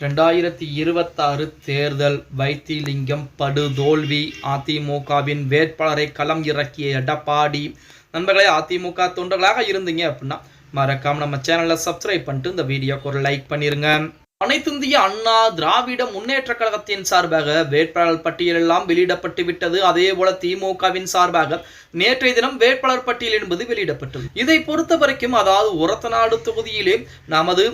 2026 தேர்தல் வைத்திலிங்கம் படுதோல்வி. அதிமுகவின் வேட்பாளரை களம் இறக்கிய எடப்பாடி. நண்பர்களே, அதிமுக தொண்டர்களாக இருந்தீங்க அப்படின்னா மறக்காம நம்ம சேனலை சப்ஸ்கிரைப் பண்ணிட்டு இந்த வீடியோக்கு ஒரு லைக் பண்ணிருங்க. அனைத்திந்திய அண்ணா திராவிட முன்னேற்ற கழகத்தின் சார்பாக வேட்பாளர் பட்டியல் எல்லாம் வெளியிடப்பட்டு விட்டது. அதே போல திமுகவின் சார்பாக நேற்றைய தினம் வேட்பாளர் பட்டியல் என்பது வெளியிடப்பட்டது. இதை பொறுத்த வரைக்கும் அதாவது ஒரத்தநாடு தொகுதியிலே நமது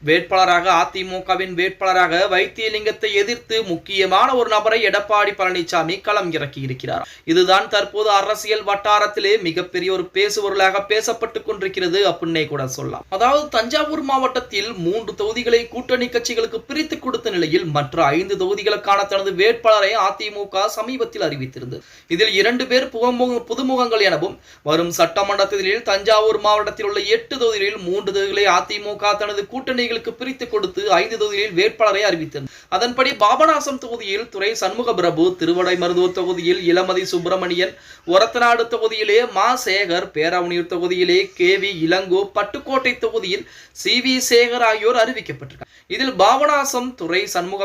வேட்பாளராக அதிமுகவின் வேட்பாளராக வைத்திலிங்கத்தை எதிர்த்து முக்கியமான ஒரு நபரை எடப்பாடி பழனிசாமி களம் இறக்கி இருக்கிறார். இதுதான் தற்போது அரசியல் வட்டாரத்திலே மிகப்பெரிய ஒரு பேசுபொருளாக பேசப்பட்டு கொண்டிருக்கிறது அப்படின்னே கூட சொல்லலாம். அதாவது தஞ்சாவூர் மாவட்டத்தில் 3 தொகுதிகளை கூட்டணி கட்சிகளுக்கு பிரித்து கொடுத்த நிலையில் மற்ற 5 தொகுதிகளுக்கான தனது வேட்பாளரை அதிமுக சமீபத்தில் அறிவித்திருந்தது. இதில் 2 பேர் புதுமுகங்கள் எனவும் வரும் சட்டமன்ற தேர்தலில் தஞ்சாவூர் மாவட்டத்தில் உள்ள 8 தொகுதிகளில் 3 தொகுதிகளை அதிமுக தனது கூட்டணி பிரித்து கொடுத்து 5 தொகுதிகளில் வேட்பாளரை அறிவித்தது. அதன்படி பாபநாசம் தொகுதியில் துரை சண்முக பிரபு, திருவடை மருதூர் தொகுதியில் இளமதி சுப்பிரமணியன், ஒரத்தநாடு தொகுதியிலே மா சேகர், பேராவூர் தொகுதியிலே KV இளங்கோ, பட்டுக்கோட்டை தொகுதியில் CV சேகர் ஆகியோர் அறிவிக்கப்பட்டிருக்கிறார். இதில் பாபநாசம் துரை சண்முக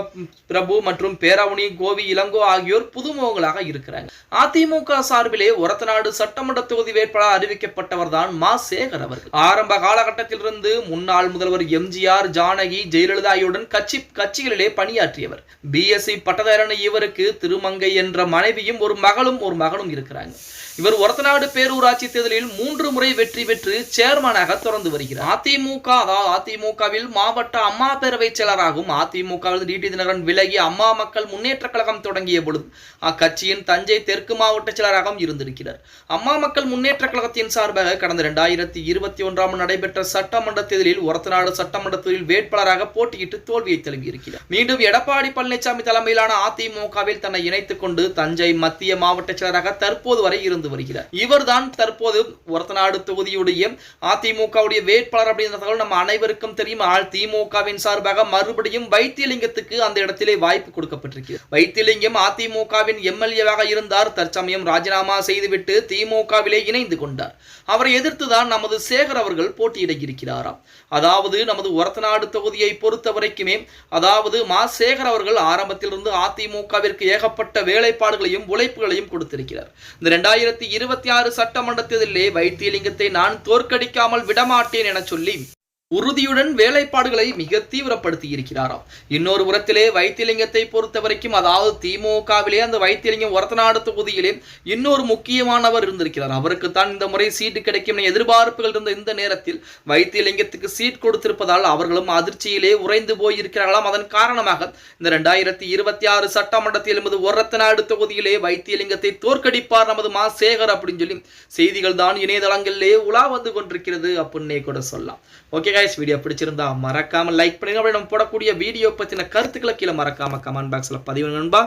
பிரபு மற்றும் பேராவூர் கோவி இளங்கோ ஆகியோர் புதுமுகங்களாக இருக்கிறாங்க. அதிமுக சார்பிலே ஒரத்தநாடு சட்டமன்ற தொகுதி வேட்பாளர் அறிவிக்கப்பட்டவர் தான் மா சேகர் அவர்கள். ஆரம்ப காலகட்டத்திலிருந்து முன்னாள் முதல்வர் MGR, ஜானகி, ஜெயலலிதா ஆகியோருடன் கட்சிகளிலே பணியாற்றியவர். BSc பட்டதாரியான இவருக்கு திருமங்கை என்ற மனைவியும் ஒரு மகனும் இருக்கிறாங்க. இவர் ஒரத்தநாடு பேரூராட்சி தேர்தலில் 3 முறை வெற்றி பெற்று சேர்மனாக தொடர்ந்து வருகிறார். அதிமுகவில் மாவட்ட அம்மா பேரவை செயலராகவும் அதிமுகவில் DT தினகரன் விலகி அம்மா மக்கள் முன்னேற்ற கழகம் தொடங்கிய பொழுது அக்கட்சியின் தஞ்சை தெற்கு மாவட்ட செயலராகவும் இருந்திருக்கிறார். அம்மா மக்கள் முன்னேற்ற கழகத்தின் சார்பாக கடந்த 2021 நடைபெற்ற சட்டமன்ற தேர்தலில் ஒரத்தநாடு சட்டமன்ற தேர்தலில் வேட்பாளராக போட்டியிட்டு தோல்வியை தழுவியிருக்கிறார். மீண்டும் எடப்பாடி பழனிசாமி தலைமையிலான அதிமுகவில் தன்னை இணைத்துக் கொண்டு தஞ்சை மத்திய மாவட்ட செயலராக தற்போது வரை இருந்து வருகிறார். இவர்தான் தற்போது ஒரத்தநாடு தொகுதியுடைய அதிமுகவுடைய வேட்பாளர் அப்படின்ற தகவல் நம்ம அனைவருக்கும் தெரியும். திமுகவின் சார்பாக மறுபடியும் வைத்திலிங்கத்துக்கு அந்த இடத்திலே வாய்ப்பு கொடுக்கப்பட்டிருக்கிறது. வைத்திலிங்கம் அதிமுகவின் MLA-வாக இருந்தார். தற்சமயம் ராஜினாமா செய்துவிட்டு திமுகவிலே இணைந்து கொண்டார். அவரை எதிர்த்துதான் நமது சேகர் அவர்கள் போட்டியிட இருக்கிறாராம். அதாவது நமது ஒரத்தநாடு தொகுதியை பொறுத்த வரைக்குமே அதாவது மா சேகர் அவர்கள் ஆரம்பத்திலிருந்து அதிமுகவிற்கு ஏகப்பட்ட வேலைப்பாடுகளையும் உழைப்புகளையும் கொடுத்திருக்கிறார். இந்த 2026 சட்டமன்ற தேர்தலிலே வைத்திலிங்கத்தை நான் தோற்கடிக்காமல் விடமாட்டேன் என சொல்லி உறுதியுடன் வேலைப்பாடுகளை மிக தீவிரப்படுத்தி இருக்கிறாராம். இன்னொரு புறத்திலே வைத்திலிங்கத்தை பொறுத்த வரைக்கும் அதாவது திமுகவிலே அந்த வைத்திலிங்கம் ஒரத்தநாடு தொகுதியிலே இன்னொரு முக்கியமானவர் இருந்திருக்கிறார். அவருக்கு தான் இந்த முறை சீட்டு கிடைக்கும் எதிர்பார்ப்புகள் இருந்த இந்த நேரத்தில் வைத்திலிங்கத்துக்கு சீட் கொடுத்திருப்பதால் அவர்களும் அதிர்ச்சியிலே உறைந்து போயிருக்கிறார்களாம். அதன் காரணமாக இந்த 2026 சட்டமன்றத்தில் நமது ஒரத்தநாடு தொகுதியிலே வைத்திலிங்கத்தை தோற்கடிப்பார் நமது மா சேகர் அப்படின்னு சொல்லி செய்திகள் தான் இணையதளங்களிலே உலா வந்து கொண்டிருக்கிறது அப்படின்னே கூட சொல்லலாம். ஓகே கைஸ், வீடியோ பிடிச்சிருந்தா மறக்காம லைக் பண்ணுங்க. நம்ம போடக்கூடிய வீடியோ பத்தின கருத்துக்களை கீழே மறக்காம கமெண்ட் பாக்ஸ்ல பதிவு நண்பா.